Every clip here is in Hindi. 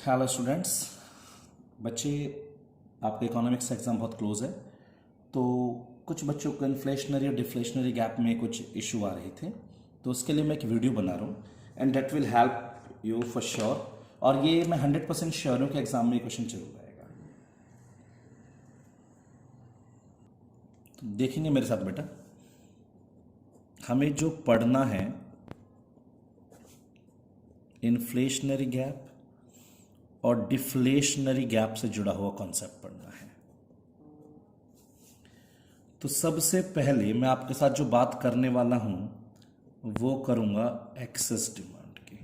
Hello students. बच्चे, आपका इकोनॉमिक्स एग्ज़ाम बहुत क्लोज है, तो कुछ बच्चों को इन्फ्लेशनरी और डिफ्लेशनरी गैप में कुछ इशू आ रहे थे, तो उसके लिए मैं एक वीडियो बना रहा हूँ and that will help you for sure. और ये मैं 100% श्योर हूँ कि एग्ज़ाम में क्वेश्चन जरूर आएगा। तो देखेंगे मेरे साथ बेटा, हमें जो पढ़ना है इन्फ्लेशनरी गैप और डिफ्लेशनरी गैप से जुड़ा हुआ कॉन्सेप्ट पढ़ना है। तो सबसे पहले मैं आपके साथ जो बात करने वाला हूं वो करूंगा एक्सेस डिमांड की।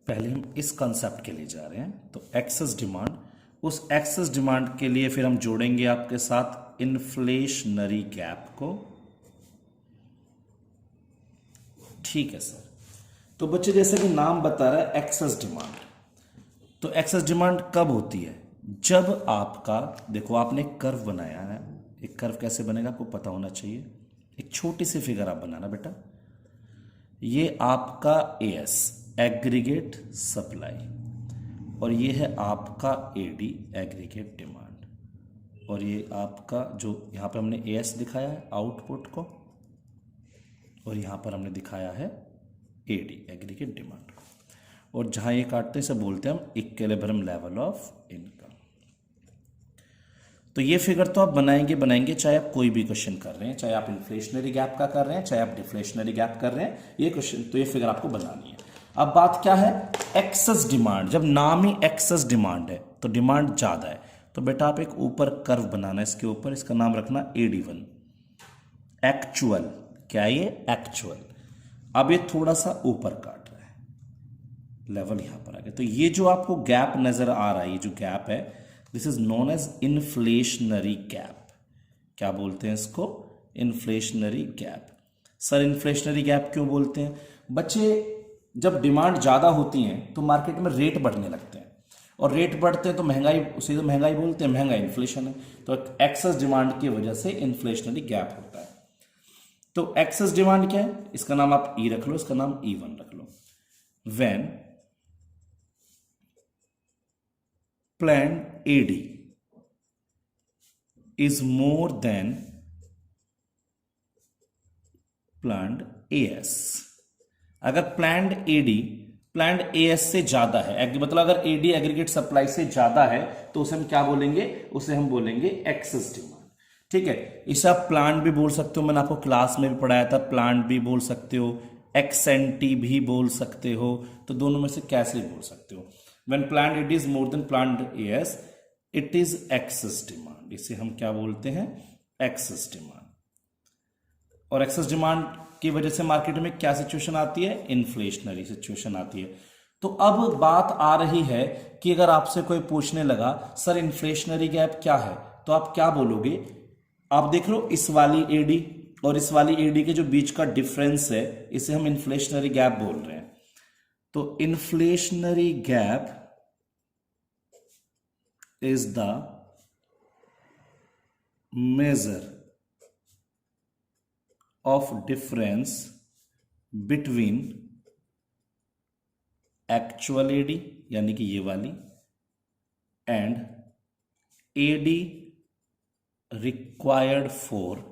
पहले हम इस कॉन्सेप्ट के लिए जा रहे हैं, तो एक्सेस डिमांड, उस एक्सेस डिमांड के लिए फिर हम जोड़ेंगे आपके साथ इन्फ्लेशनरी गैप को। ठीक है सर। तो बच्चे, जैसे कि नाम बता रहा है एक्सेस डिमांड, तो एक्सेस डिमांड कब होती है? जब आपका, देखो आपने एक कर्व बनाया है, एक कर्व कैसे बनेगा आपको पता होना चाहिए। एक छोटी सी फिगर आप बनाना बेटा, ये आपका एएस एग्रीगेट सप्लाई और ये है आपका एडी एग्रीगेट डिमांड, और ये आपका जो यहां पे हमने एएस दिखाया है आउटपुट को, और यहां पर हमने दिखाया है एडी एग्रीगेट डिमांड, और जहां ये काटते हैं इसे बोलते हैं हम इक्विलिब्रियम लेवल ऑफ इनकम। तो ये फिगर तो आप बनाएंगे चाहे आप कोई भी क्वेश्चन कर रहे हैं, चाहे आप इन्फ्लेशनरी गैप का कर रहे हैं, चाहे आप डिफ्लेशनरी गैप कर रहे हैं, ये क्वेश्चन तो ये फिगर आपको बनानी है। अब बात क्या है, एक्सेस डिमांड। जब नाम ही एक्सेस डिमांड है तो डिमांड ज्यादा है, तो बेटा आप एक ऊपर कर्व बनाना है, इसके ऊपर इसका नाम रखना AD1 एक्चुअल। क्या ये? एक्चुअल। अब ये थोड़ा सा ऊपर काट रहा है, लेवल यहां पर आ गया, तो ये जो आपको गैप नजर आ रहा है, ये जो गैप है, this is known as inflationary gap. क्या बोलते हैं इसको? Inflationary gap. Sir inflationary gap क्यों बोलते हैं? बच्चे, जब डिमांड ज्यादा होती है तो मार्केट में रेट बढ़ने लगते हैं, और रेट बढ़ते हैं तो महंगाई, उसे तो महंगाई बोलते हैं, महंगाई इन्फ्लेशन है, तो एक्सेस डिमांड की वजह से इन्फ्लेशनरी गैप होता है। तो एक्सेस डिमांड क्या है? इसका नाम आप ई रख लो, इसका नाम E1 रख लो। When planned AD is more than planned AS। अगर planned AS से ज्यादा है, मतलब अगर AD एग्रीगेट सप्लाई से ज्यादा है, तो उसे हम क्या बोलेंगे? उसे हम बोलेंगे एक्सेस डिमांड। ठीक है, इसे आप प्लांट भी बोल सकते हो, मैंने आपको क्लास में भी पढ़ाया था, प्लांट भी बोल सकते हो, एक्सेंटी भी बोल सकते हो, तो दोनों में से कैसे बोल सकते हो? When planned AD is more than planned AS, it is excess demand। इसे हम क्या बोलते हैं? Excess demand. और एक्सेस डिमांड की वजह से मार्केट में क्या सिचुएशन आती है? इन्फ्लेशनरी सिचुएशन आती है। तो अब बात आ रही है कि अगर आपसे कोई पूछने लगा सर इन्फ्लेशनरी गैप क्या है, तो आप क्या बोलोगे? आप देख लो, इस वाली एडी और इस वाली एडी के जो बीच का डिफरेंस है, इसे हम इन्फ्लेशनरी गैप बोल रहे हैं। तो inflationary gap is the measure of difference between actual AD, यानी कि ये वाली, and AD required for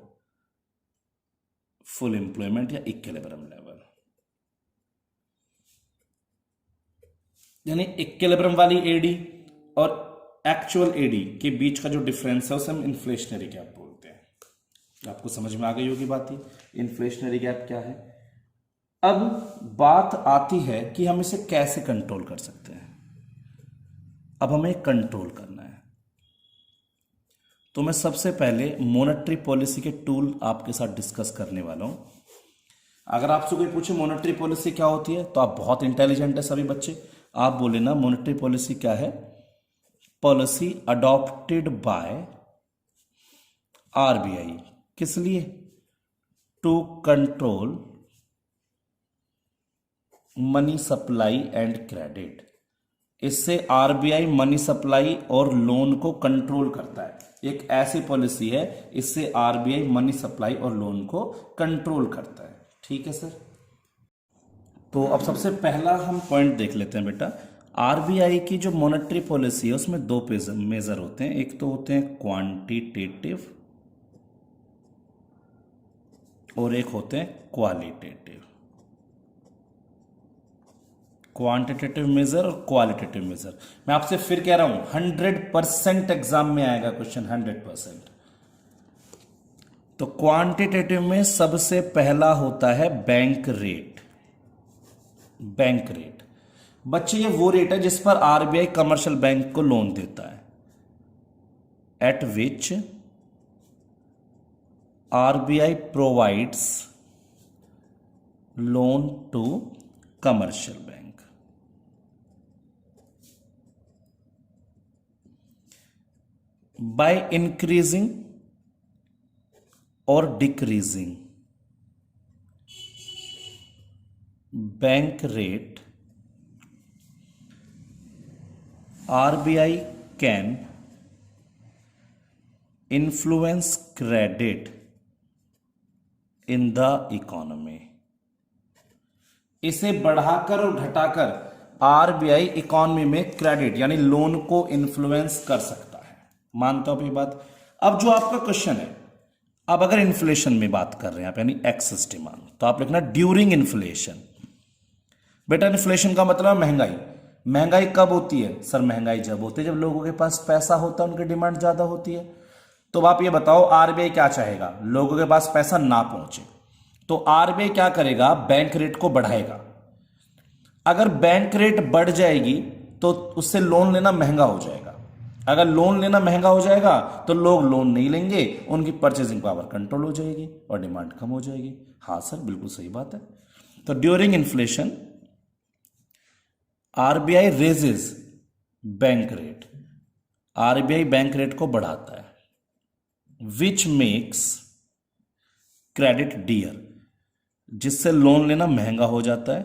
full employment या इक्विलिब्रियम लेवल। यानी इक्विलिब्रियम वाली एडी और एक्चुअल एडी के बीच का जो डिफरेंस है उसे हम इन्फ्लेशनरी गैप बोलते हैं। आपको समझ में आ गई होगी बात ही, इन्फ्लेशनरी गैप क्या है। अब बात आती है कि हम इसे कैसे कंट्रोल कर सकते हैं। अब हमें कंट्रोल करना है, तो मैं सबसे पहले मॉनेटरी पॉलिसी के टूल आपके साथ डिस्कस करने वाला हूं। अगर आपसे कोई पूछे मॉनेटरी पॉलिसी क्या होती है, तो आप बहुत इंटेलिजेंट है सभी बच्चे, आप बोले ना मॉनेटरी पॉलिसी क्या है? Policy adopted by RBI। किस लिए? To control money supply and credit. इससे RBI मनी सप्लाई और लोन को कंट्रोल करता है। एक ऐसी पॉलिसी है, इससे RBI मनी सप्लाई और लोन को कंट्रोल करता है। ठीक है सर। तो अब सबसे पहला हम पॉइंट देख लेते हैं बेटा। आरबीआई की जो मॉनेटरी पॉलिसी है उसमें दो मेजर होते हैं, एक तो होते हैं क्वांटिटेटिव और एक होते हैं क्वालिटेटिव। क्वांटिटेटिव मेजर और क्वालिटेटिव मेजर। मैं आपसे फिर कह रहा हूं 100% एग्जाम में आएगा क्वेश्चन, 100%। तो क्वांटिटेटिव में सबसे पहला होता है बैंक रेट। बैंक रेट बच्चे ये वो रेट है जिस पर आरबीआई कमर्शियल बैंक को लोन देता है, at which RBI provides loan to commercial bank. by increasing or decreasing bank rate, RBI can influence credit in the economy। इसे बढ़ाकर और घटाकर आरबीआई इकोनॉमी में क्रेडिट यानी लोन को इन्फ्लुएंस कर सकता है। मानते हो आप ये बात। अब जो आपका क्वेश्चन है, अब अगर इन्फ्लेशन में बात कर रहे हैं आप यानी एक्सेस डिमांड, तो आप लिखना ड्यूरिंग इन्फ्लेशन। बेटा इन्फ्लेशन का मतलब महंगाई। महंगाई कब होती है सर? महंगाई जब होती है जब लोगों के पास पैसा होता है, उनकी डिमांड ज्यादा होती है। तो आप ये बताओ आरबीआई क्या चाहेगा? लोगों के पास पैसा ना पहुंचे, तो आरबीआई क्या करेगा? बैंक रेट को बढ़ाएगा। अगर बैंक रेट बढ़ जाएगी तो उससे लोन लेना महंगा हो जाएगा। अगर लोन लेना महंगा हो जाएगा तो लोग लोन नहीं लेंगे, उनकी परचेजिंग पावर कंट्रोल हो जाएगी और डिमांड कम हो जाएगी। हाँ सर बिल्कुल सही बात है। तो during inflation RBI raises bank rate, RBI bank rate को बढ़ाता है, विच मेक्स क्रेडिट डियर, जिससे लोन लेना महंगा हो जाता है,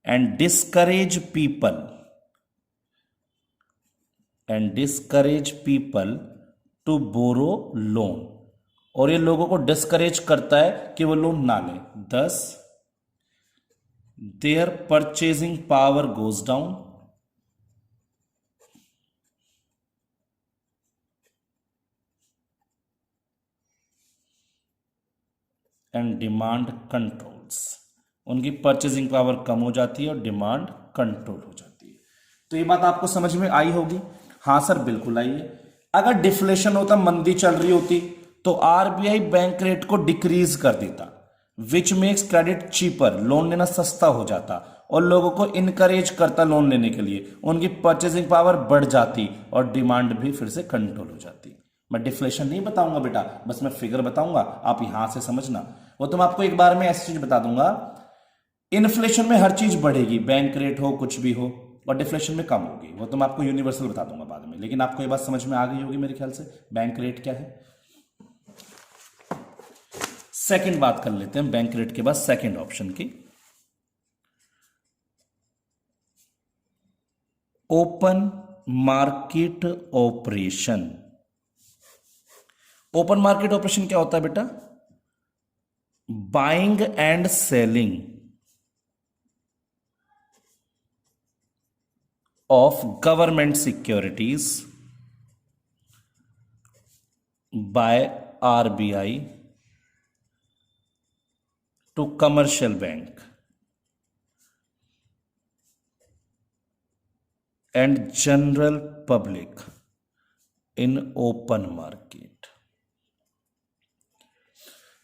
and discourage people to borrow loan, और ये लोगों को डिस्करेज करता है कि वो लोन ना लें। Thus their purchasing power goes down and demand controls, उनकी परचेजिंग पावर कम हो जाती है और डिमांड कंट्रोल हो जाती है। तो ये बात आपको समझ में आई होगी? हाँ सर बिल्कुल आई है। अगर डिफ्लेशन होता, मंदी चल रही होती, तो आरबीआई बैंक रेट को डिक्रीज कर देता, विच मेक्स क्रेडिट चीपर, लोन लेना सस्ता हो जाता और लोगों को इनकरेज करता लोन लेने के लिए, उनकी परचेजिंग पावर बढ़ जाती और डिमांड भी फिर से कंट्रोल हो जाती। मैं डिफ्लेशन नहीं बताऊंगा बेटा, बस मैं फिगर बताऊंगा, आप यहां से समझना। वो तो मैं आपको एक बार में ऐसी चीज बता दूंगा, इन्फ्लेशन में हर चीज बढ़ेगी, बैंक रेट हो कुछ भी हो, और डिफ्लेशन में कम होगी। वो तो मैं आपको यूनिवर्सल बता दूंगा बाद में, लेकिन आपको ये बात समझ में आ गई होगी मेरे ख्याल से बैंक रेट क्या है। सेकंड बात कर लेते हैं बैंक रेट के बाद सेकंड ऑप्शन की, open market operation. Open market operation क्या होता है बेटा? Buying and selling of government securities by RBI to commercial bank and general public in open market।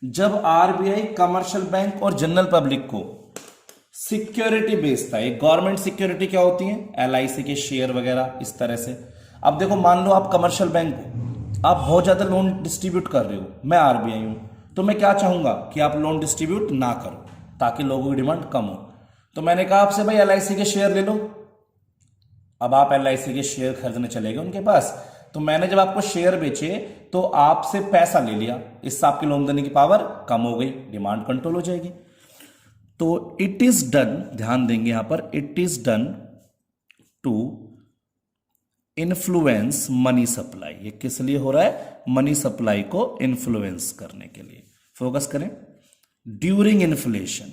जब आरबीआई कमर्शियल बैंक और जनरल पब्लिक को सिक्योरिटी बेचता है, गवर्नमेंट सिक्योरिटी क्या होती है? एलआईसी के शेयर वगैरह इस तरह से। अब देखो मान लो आप कमर्शियल बैंक हो, आप बहुत ज्यादा लोन डिस्ट्रीब्यूट कर रहे हो, मैं आरबीआई हूं, तो मैं क्या चाहूंगा कि आप लोन डिस्ट्रीब्यूट ना करो ताकि लोगों की डिमांड कम हो। तो मैंने कहा आपसे भाई एलआईसी के शेयर ले लो। अब आप एलआईसी के शेयर खरीदने चले गए उनके पास, तो मैंने जब आपको शेयर बेचे तो आपसे पैसा ले लिया, इससे आपकी लोन देने की पावर कम हो गई, डिमांड कंट्रोल हो जाएगी। तो इट इज डन, ध्यान देंगे यहां पर, it is done to influence money supply. ये किस लिए हो रहा है? मनी सप्लाई को इन्फ्लुएंस करने के लिए। फोकस करें, during inflation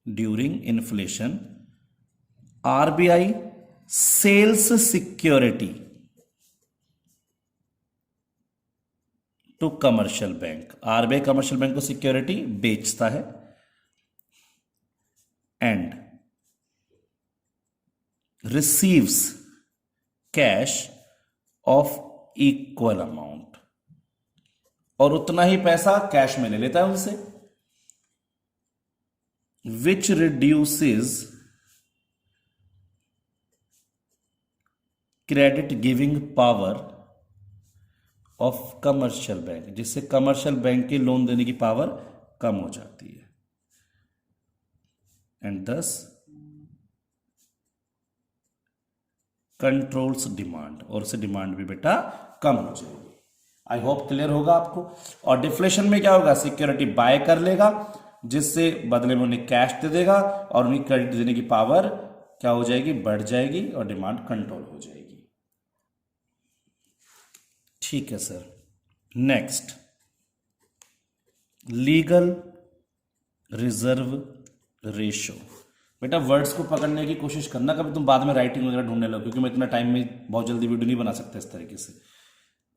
during inflation RBI sells security to commercial bank, RBI commercial bank को सिक्योरिटी बेचता है and receives cash of equal amount, और उतना ही पैसा कैश में ले लेता है उनसे, which reduces credit giving power of commercial bank, जिससे कमर्शियल बैंक के लोन देने की पावर कम हो जाती है एंड दस कंट्रोल्स डिमांड, और उससे डिमांड भी बेटा कम हो जाएगी। आई होप क्लियर होगा आपको। और डिफ्लेशन में क्या होगा, सिक्योरिटी बाय कर लेगा जिससे बदले में उन्हें कैश दे देगा और उन्हें क्रेडिट देने की पावर क्या हो जाएगी, बढ़ जाएगी और डिमांड कंट्रोल हो जाएगी। ठीक है sir. Next, legal reserve ratio. बेटा वर्ड्स को पकड़ने की कोशिश करना, कभी तुम बाद में राइटिंग वगैरह ढूंढने लगो, क्योंकि मैं इतना टाइम में बहुत जल्दी वीडियो नहीं बना सकता इस तरीके से।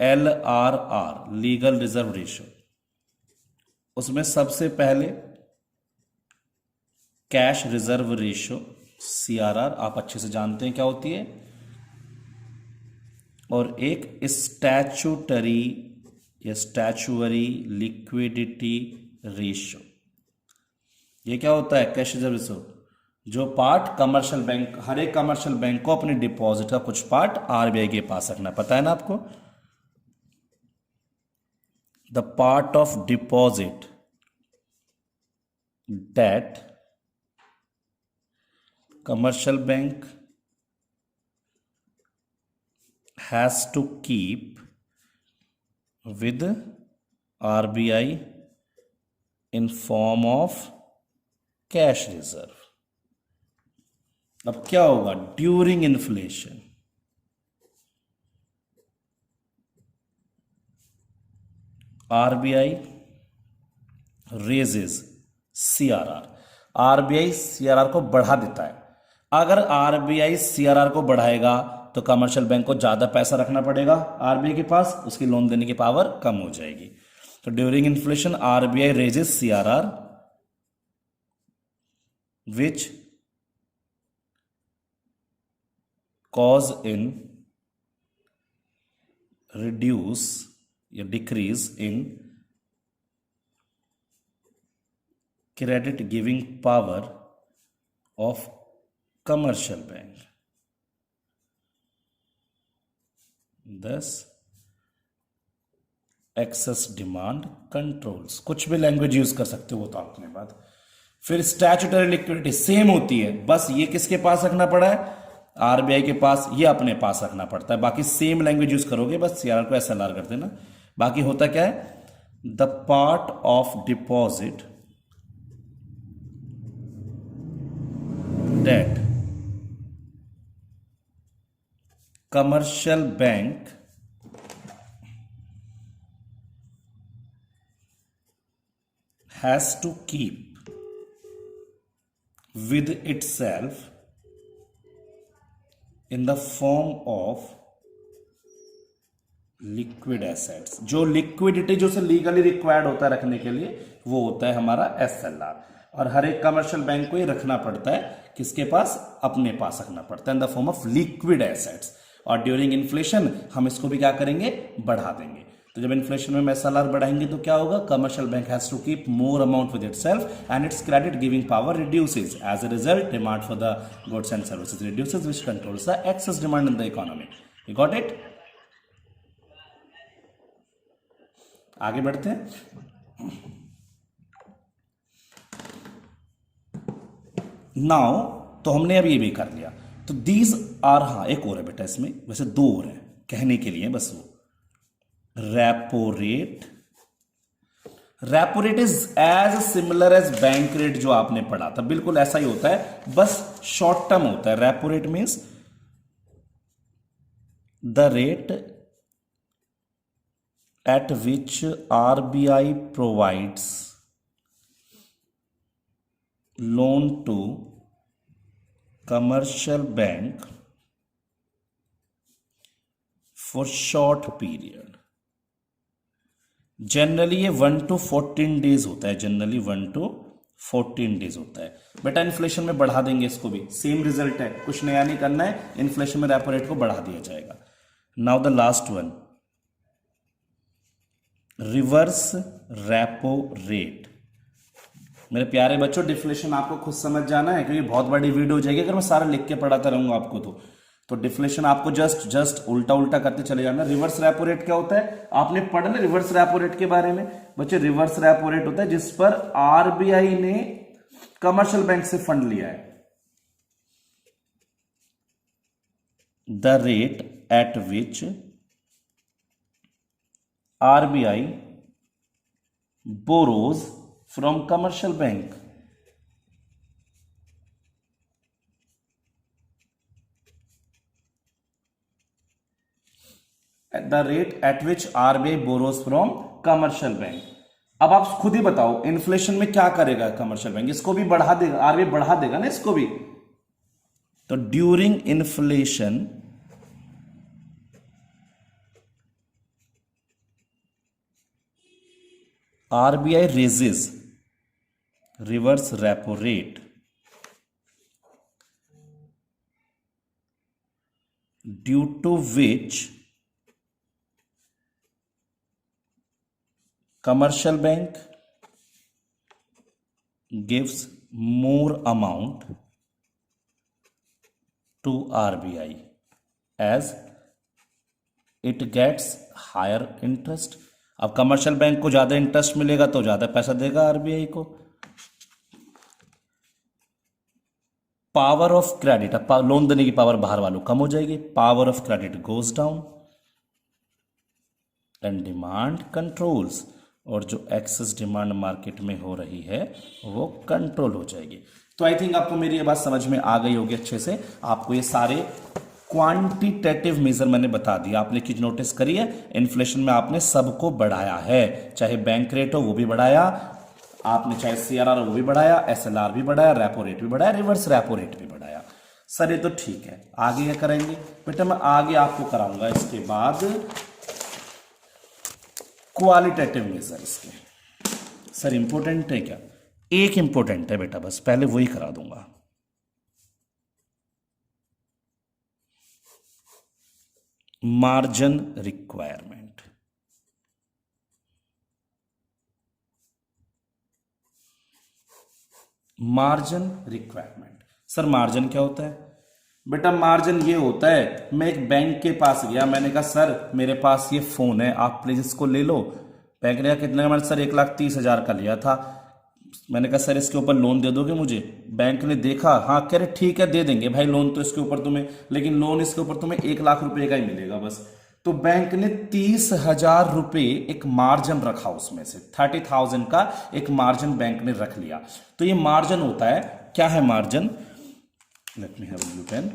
LRR लीगल रिजर्व रेशो, उसमें सबसे पहले कैश रिजर्व रेशो CRR आप अच्छे से जानते हैं क्या होती है, और एक स्टैचूटरी या स्टैचुअरी लिक्विडिटी रेशो। ये क्या होता है, कैश रिजर्व रेशो, जो पार्ट कमर्शियल बैंक, हर एक कमर्शियल बैंक को अपने डिपॉजिट का कुछ पार्ट आरबीआई के पास रखना, पता है ना आपको। The part of deposit that commercial bank has to keep with RBI in form of cash reserve. अब क्या होगा, during inflation RBI raises CRR, RBI CRR को बढ़ा देता है। अगर आरबीआई CRR को बढ़ाएगा तो कमर्शियल बैंक को ज्यादा पैसा रखना पड़ेगा आरबीआई के पास, उसकी लोन देने की पावर कम हो जाएगी। तो during inflation RBI raises CRR which cause in reduce या decrease in credit giving power of commercial bank, thus excess demand controls। कुछ भी लैंग्वेज यूज कर सकते हो, तो आपने बात। फिर स्टैट्यूटरी लिक्विडिटी सेम होती है, बस ये किसके पास रखना पड़ा है, आरबीआई के पास, ये अपने पास रखना पड़ता है। बाकी सेम लैंग्वेज यूज करोगे, बस CRR को SLR कर देना। बाकी होता क्या है, the part of deposit that commercial bank has to keep with itself in the form of liquid assets। जो लिक्विडिटी जो से लीगली रिक्वायर्ड होता है रखने के लिए, वो होता है हमारा SLR। और हर एक कमर्शियल बैंक को ये रखना पड़ता है, किसके पास, अपने पास रखना पड़ता है in the form of liquid assets. और ड्यूरिंग इन्फ्लेशन हम इसको भी क्या करेंगे, बढ़ा देंगे। तो जब इन्फ्लेशन में हम SLR बढ़ाएंगे तो क्या होगा, commercial bank has to keep more amount with itself and its credit giving power reduces. As a result demand for the goods and services reduces which controls the excess demand in the economy. You got it. आगे बढ़ते हैं। नाउ तो हमने अब ये भी कर लिया, तो दीज आर, हाँ एक और है बेटा इसमें, वैसे दो और है कहने के लिए बस, वो repo rate. Repo rate is as similar as bank rate जो आपने पढ़ा था, बिल्कुल ऐसा ही होता है, बस शॉर्ट टर्म होता है। Repo rate means the rate at which RBI provides loan to commercial bank for short period. Generally ये 1 to 14 डेज होता है, जनरली 1 to 14 डेज होता है। बेटा इन्फ्लेशन में बढ़ा देंगे इसको भी, सेम रिजल्ट है, कुछ नया नहीं करना है, इन्फ्लेशन में रेपो रेट को बढ़ा दिया जाएगा। Now the last one, reverse repo rate. मेरे प्यारे बच्चों डिफ्लेशन आपको खुद समझ जाना है, क्योंकि बहुत बड़ी वीडियो हो जाएगी अगर मैं सारा लिख के पढ़ाता रहूंगा आपको तो डिफ्लेशन आपको जस्ट उल्टा उल्टा करते चले जाना। रिवर्स रेपो रेट क्या होता है, आपने पढ़ा ना रिवर्स रेपो रेट के बारे में बच्चे। रिवर्स रेपो रेट होता है जिस पर आरबीआई ने कमर्शियल बैंक से फंड लिया है। The rate at which RBI borrows from commercial bank। at the rate at which RBI borrows from commercial bank। अब आप खुद ही बताओ इन्फ्लेशन में क्या करेगा कमर्शियल बैंक, इसको भी बढ़ा देगा, आरबीआई बढ़ा देगा ना इसको भी। तो during inflation RBI raises reverse repo rate due to which commercial bank gives more amount to RBI as it gets higher interest। अब कमर्शियल बैंक को ज्यादा इंटरेस्ट मिलेगा तो ज्यादा पैसा देगा आरबीआई को। पावर ऑफ क्रेडिट, लोन देने की पावर बाहर वालों कम हो जाएगी, power of credit goes down and demand controls, और जो एक्सेस डिमांड मार्केट में हो रही है वो कंट्रोल हो जाएगी। तो आई थिंक आपको मेरी ये बात समझ में आ गई होगी अच्छे से। आपको ये सारे क्वांटिटेटिव मेजर मैंने बता दिया, आपने चीज नोटिस करी है, इन्फ्लेशन में आपने सबको बढ़ाया है, चाहे बैंक रेट हो वो भी बढ़ाया आपने, चाहे सीआरआर वो भी बढ़ाया, एसएलआर भी बढ़ाया, रेपो रेट भी बढ़ाया, रिवर्स रेपो रेट भी बढ़ाया। सर ये तो ठीक है, आगे क्या करेंगे बेटा, मैं आगे आपको कराऊंगा इसके बाद क्वालिटेटिव मेजर इसके। सर इंपॉर्टेंट है क्या, एक इंपॉर्टेंट है बेटा, बस पहले वही करा दूंगा। Margin requirement. Margin requirement, sir margin क्या होता है बेटा, मार्जिन ये होता है, मैं एक बैंक के पास गया, मैंने कहा सर मेरे पास ये फोन है आप प्लीज इसको ले लो। बैंक ने कहा कितने का, मैंने सर 1,30,000 का लिया था। मैंने कहा सर इसके ऊपर लोन दे दोगे मुझे। बैंक ने देखा, हाँ कह रहे ठीक है दे देंगे भाई लोन तो इसके ऊपर तुम्हें, लेकिन लोन इसके ऊपर तुम्हें 1,00,000 रुपए का ही मिलेगा बस। तो बैंक ने 30,000 रुपए एक मार्जिन रखा, उसमें से 30,000 का एक मार्जिन बैंक ने रख लिया। तो ये मार्जिन होता है, क्या है margin, let me have a blue pen.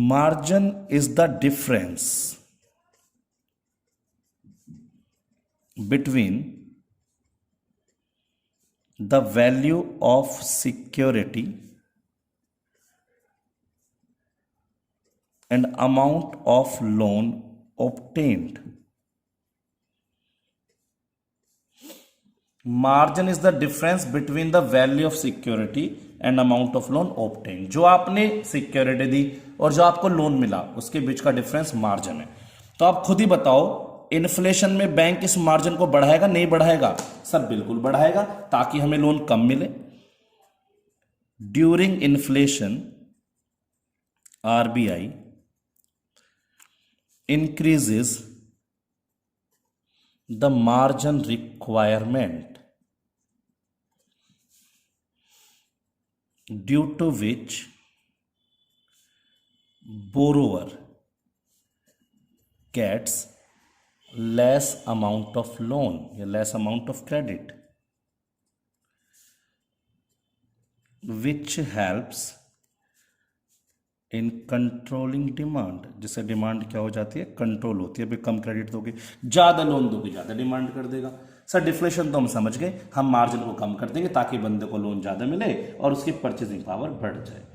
Margin is the difference between the value of security and amount of loan obtained। Margin is the difference between the value of security and amount of loan obtained। जो आपने सिक्योरिटी दी और जो आपको लोन मिला उसके बीच का डिफरेंस मार्जिन है। तो आप खुद ही बताओ इन्फ्लेशन में बैंक इस मार्जिन को बढ़ाएगा नहीं बढ़ाएगा, सर बिल्कुल बढ़ाएगा ताकि हमें लोन कम मिले। During inflation RBI increases the margin requirement due to which borrower gets less amount of loan या less amount of credit, which helps in controlling demand, जिससे डिमांड क्या हो जाती है, कंट्रोल होती है। अभी कम क्रेडिट दोगे, ज़्यादा लोन दोगे, ज़्यादा डिमांड कर देगा। सर डिफ्लेशन तो हम समझ गए, हम मार्जिन को कम कर देंगे ताकि बंदे को लोन ज़्यादा मिले और उसकी परचेजिंग पावर बढ़ जाए।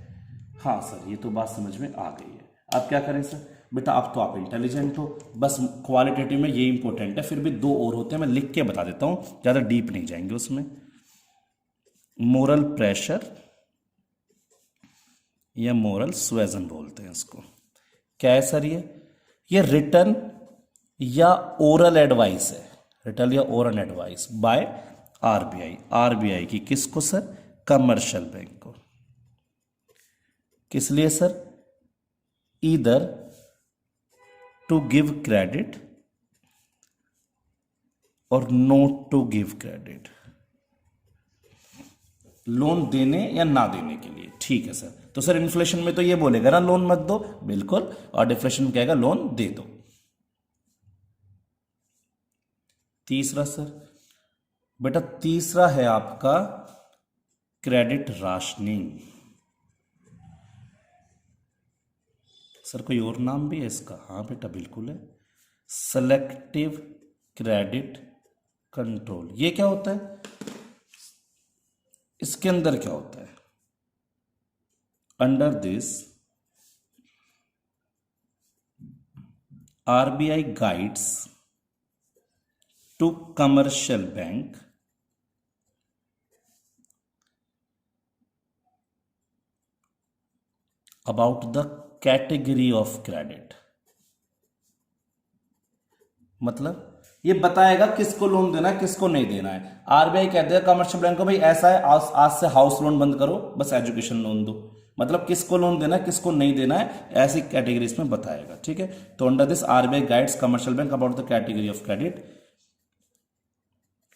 हाँ सर, ये तो बात समझ में आ गई है। अब क्या करें सर? बेटा अब तो आप इंटेलिजेंट हो, बस क्वालिटेटिव में ये इंपॉर्टेंट है, फिर भी दो और होते हैं, मैं लिख के बता देता हूँ, ज़्यादा डीप नहीं जाएंगे उसमें। मोरल प्रेशर या मोरल सुएजन बोलते हैं इसको। क्या है सर? ये रिटर्न या ओरल एडवाइस है, रिटर्न या oral advice by RBI. RBI की किसको सर? कमर्शियल बैंक को। किस लिए sir? Either to give credit और not to give credit, loan देने या ना देने के लिए। ठीक है सर। तो सर इन्फ्लेशन में तो ये बोलेगा ना लोन मत दो, बिल्कुल, और डिफ्लेशन में कहेगा लोन दे दो। तीसरा सर, बेटा तीसरा है आपका क्रेडिट राशनिंग। सर कोई और नाम भी है इसका? हाँ बेटा बिल्कुल है, सेलेक्टिव क्रेडिट कंट्रोल। ये क्या होता है? इसके अंदर क्या होता है? Under this RBI guides to commercial bank about the category of credit. मतलब ये बताएगा किसको लोन देना है, किसको नहीं देना है। आरबीआई कहते हैं कमर्शियल बैंक को, भाई ऐसा है, आज से हाउस लोन बंद करो, बस एजुकेशन लोन दो। मतलब किसको लोन देना है, किसको नहीं देना है, ऐसी कैटेगरीज में बताएगा। ठीक है, तो under this RBI guides commercial bank about the category of credit,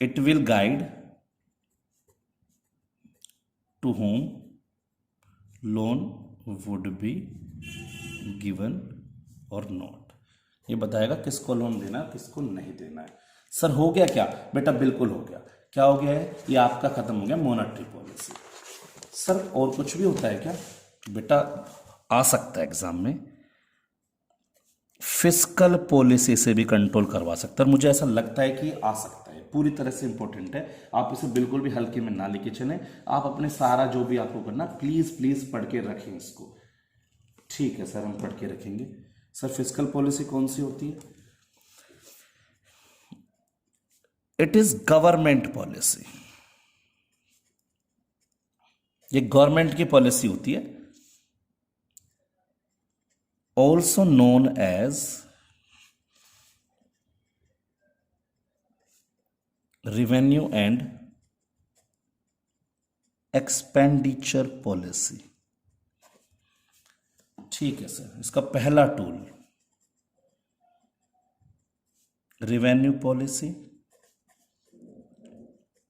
it will guide to home loan would be given और नॉट। ये बताएगा किसको लोन देना है, किसको नहीं देना है। सर हो गया क्या? बेटा बिल्कुल हो गया। क्या हो गया है? ये आपका खत्म हो गया मॉनेटरी पॉलिसी। सर और कुछ भी होता है क्या? बेटा आ सकता है एग्जाम में, फिस्कल पॉलिसी से भी कंट्रोल करवा सकता है। मुझे ऐसा लगता है कि आ सकता है, पूरी तरह से इंपॉर्टेंट है। आप इसे बिल्कुल भी हल्के में ना लेके चलें। आप अपने सारा जो भी आपको करना, प्लीज प्लीज पढ़ के रखें इसको। ठीक है सर, हम पढ़ के रखेंगे। सर फिस्कल पॉलिसी कौन सी होती है? It is government policy. ये गवर्नमेंट की पॉलिसी होती है, also known as revenue and expenditure policy. ठीक है सर। इसका पहला टूल रेवेन्यू पॉलिसी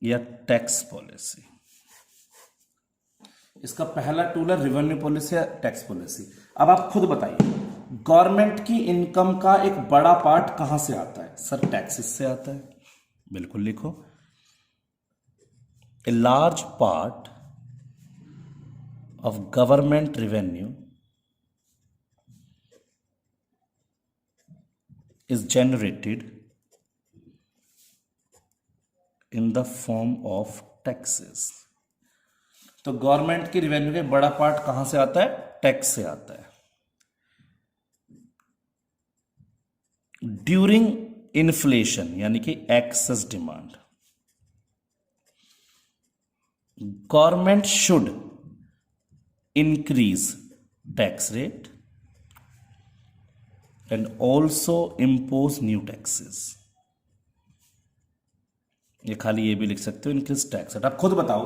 या टैक्स पॉलिसी। इसका पहला टूल है रेवेन्यू पॉलिसी या टैक्स पॉलिसी। अब आप खुद बताइए, गवर्नमेंट की इनकम का एक बड़ा पार्ट कहां से आता है? सर टैक्सेस से आता है। बिल्कुल लिखो, a large part of government revenue is generated in the form of taxes। तो गवर्नमेंट की रेवेन्यू का बड़ा पार्ट कहां से आता है? टैक्स से आता है। ड्यूरिंग इन्फ्लेशन यानी कि excess demand, government should increase tax rate and also impose new taxes। ये खाली ये भी लिख सकते हो, इंक्रीज टैक्स। आप खुद बताओ,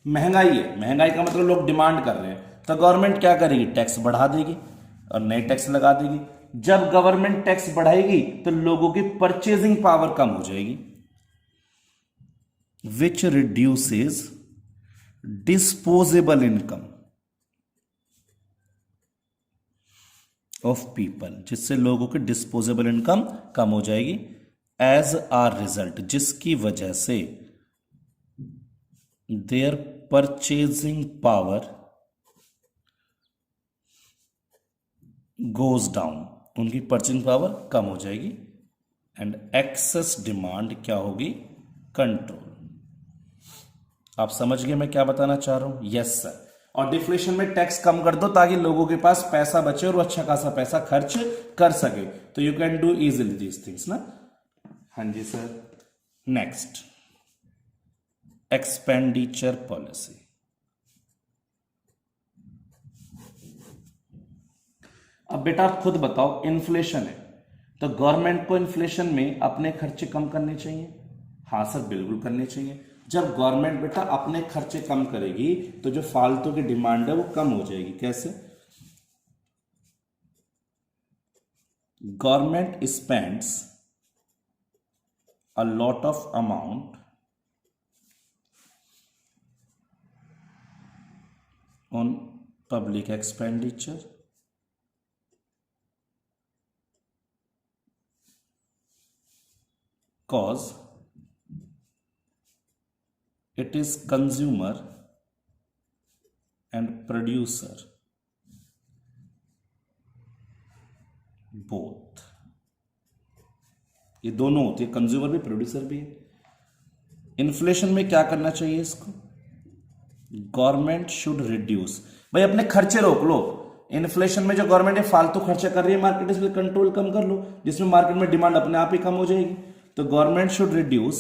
महंगाई है, महंगाई का मतलब लोग डिमांड कर रहे हैं, तो गवर्नमेंट क्या करेगी? टैक्स बढ़ा देगी और नए टैक्स लगा देगी। जब गवर्नमेंट टैक्स बढ़ाएगी तो लोगों की परचेजिंग पावर कम हो जाएगी, which reduces disposable income of people, जिससे लोगों की डिस्पोजेबल इनकम कम हो जाएगी। एज आ रिजल्ट, जिसकी वजह से their purchasing power goes down, उनकी परचेजिंग पावर कम हो जाएगी, एंड एक्सेस डिमांड क्या होगी, कंट्रोल। आप समझ गए मैं क्या बताना चाह रहा हूं? Yes sir. और डिफ्लेशन में टैक्स कम कर दो ताकि लोगों के पास पैसा बचे और वो अच्छा खासा पैसा खर्च कर सके, तो you can do easily these things ना। हाँ जी सर। Next, expenditure policy. अब बेटा आप खुद बताओ, इन्फ्लेशन है तो गवर्नमेंट को इन्फ्लेशन में अपने खर्चे कम करने चाहिए? हाँ सर बिल्कुल करने चाहिए। जब गवर्नमेंट बेटा अपने खर्चे कम करेगी तो जो फालतू की डिमांड है वो कम हो जाएगी। कैसे? Government spends a lot of amount on public expenditure, cause it is consumer and producer both, ये दोनों होती है, कंज्यूमर भी प्रोड्यूसर भी है। इन्फ्लेशन में क्या करना चाहिए इसको? गवर्नमेंट शुड रिड्यूस, भाई अपने खर्चे रोक लो। इन्फ्लेशन में जो गवर्नमेंट फालतू खर्चा कर रही है मार्केट से कंट्रोल कम कर लो, जिसमें मार्केट में डिमांड अपने आप ही कम हो जाएगी। तो government should reduce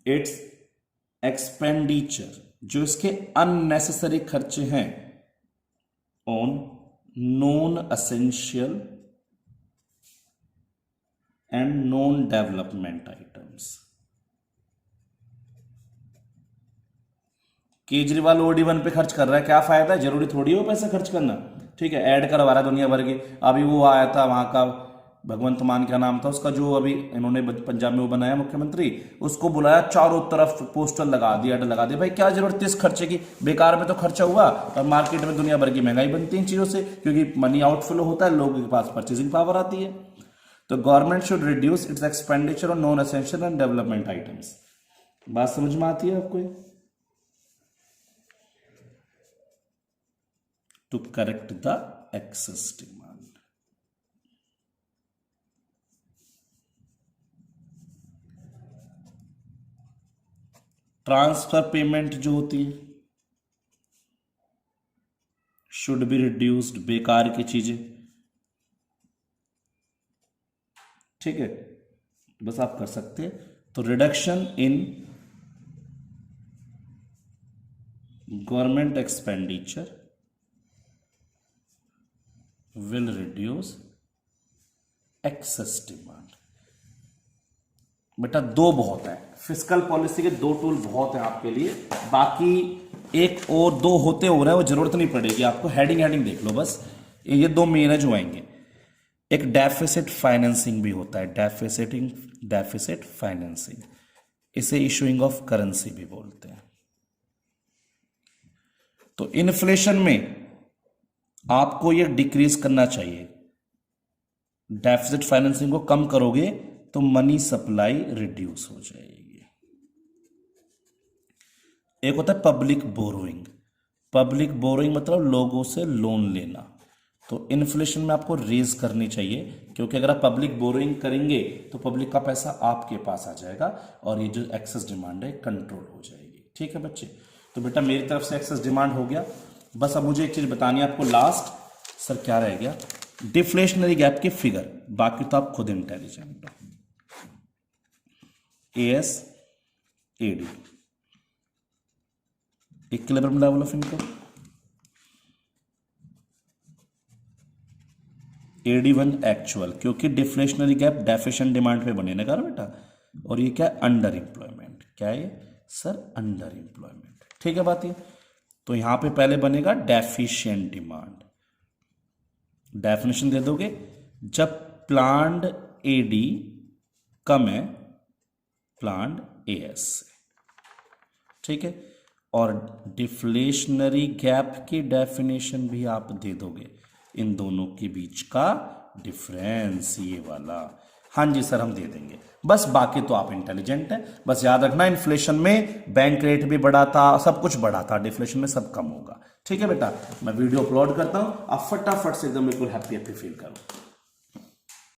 its expenditure, जो इसके अननेसेसरी खर्चे हैं, on non essential and non development items. Kejriwal OD1 पे खर्च कर रहा है, क्या फायदा है? जरूरी थोड़ी हो पैसा खर्च करना, ठीक है, ऐड करवा रहा है दुनिया भर के। अभी वो आया था वहां का भगवंत मान, क्या नाम था उसका, जो अभी इन्होंने पंजाब में वो बनाया मुख्यमंत्री, उसको बुलाया, चारों तरफ पोस्टर लगा दिया, ऐड लगा दिया। भाई क्या जरूरत थी इस खर्चे की? बेकार में तो खर्चा हुआ और मार्केट में दुनिया भर की महंगाई बनती है इन चीजों से, क्योंकि मनी आउटफ्लो होता है, लोगों के पास परचेजिंग पावर आती है। तो government should reduce its expenditure on non essential and development items. बात समझ में आती है आपको? To correct the excess demand. Transfer payment जो होती है शुड बी रिड्यूस्ड, बेकार की चीजें, ठीक है, बस आप कर सकते हैं। तो reduction in government expenditure will reduce excess demand. बेटा दो बहुत है, फिस्कल पॉलिसी के दो टूल बहुत हैं आपके लिए, बाकी एक और दो होते हो रहे हैं, वो जरूरत नहीं पड़ेगी आपको। हेडिंग देख लो बस, ये दो मेन है जो आएंगे। एक डेफिसिट फाइनेंसिंग भी होता है, डेफिसिट फाइनेंसिंग, इसे इशूइंग ऑफ करेंसी भी बोलते हैं। तो इन्फ्लेशन में आपको ये डिक्रीज करना चाहिए, डेफिसिट फाइनेंसिंग को कम करोगे तो मनी सप्लाई रिड्यूस हो जाएगी। एक होता है पब्लिक बोरोइंग। पब्लिक बोरोइंग मतलब लोगों से लोन लेना। तो इन्फ्लेशन में आपको रेज करनी चाहिए, क्योंकि अगर आप पब्लिक बोरोइंग करेंगे तो पब्लिक का पैसा आपके पास आ जाएगा और ये जो एक्सेस डिमांड है कंट्रोल हो जाएगी। ठीक है बच्चे, तो बेटा मेरी तरफ से एक्सेस डिमांड हो गया। बस अब मुझे एक चीज बतानी है आपको लास्ट, सर क्या रह गया? डिफ्लेशनरी गैप की फिगर, बाकी तो आप खुद इंटेलिजेंट हो। AS/AD equilibrium level of income, AD1 actual, क्योंकि डिफ्लेशनरी गैप डेफिशिएंट डिमांड पे बने ना बेटा। और ये क्या है? Under employment. क्या है सर? Under employment. ठीक है बात ये। तो यहां पे पहले बनेगा डेफिशिएंट डिमांड। डेफिनेशन दे दोगे, जब प्लान्ड AD कम है प्लान्ड AS से। ठीक है, और डिफ्लेशनरी गैप की डेफिनेशन भी आप दे दोगे, इन दोनों के बीच का डिफरेंस ये वाला। हाँ जी सर हम दे देंगे, बस बाकी तो आप इंटेलिजेंट हैं। बस याद रखना इन्फ्लेशन में बैंक रेट भी बढ़ा था, सब कुछ बढ़ा था, डिफ्लेशन में सब कम होगा। ठीक है बेटा, मैं वीडियो अपलोड करता हूं, आप फटाफट से एकदम बिल्कुल हैप्पी हैप्पी फील करो।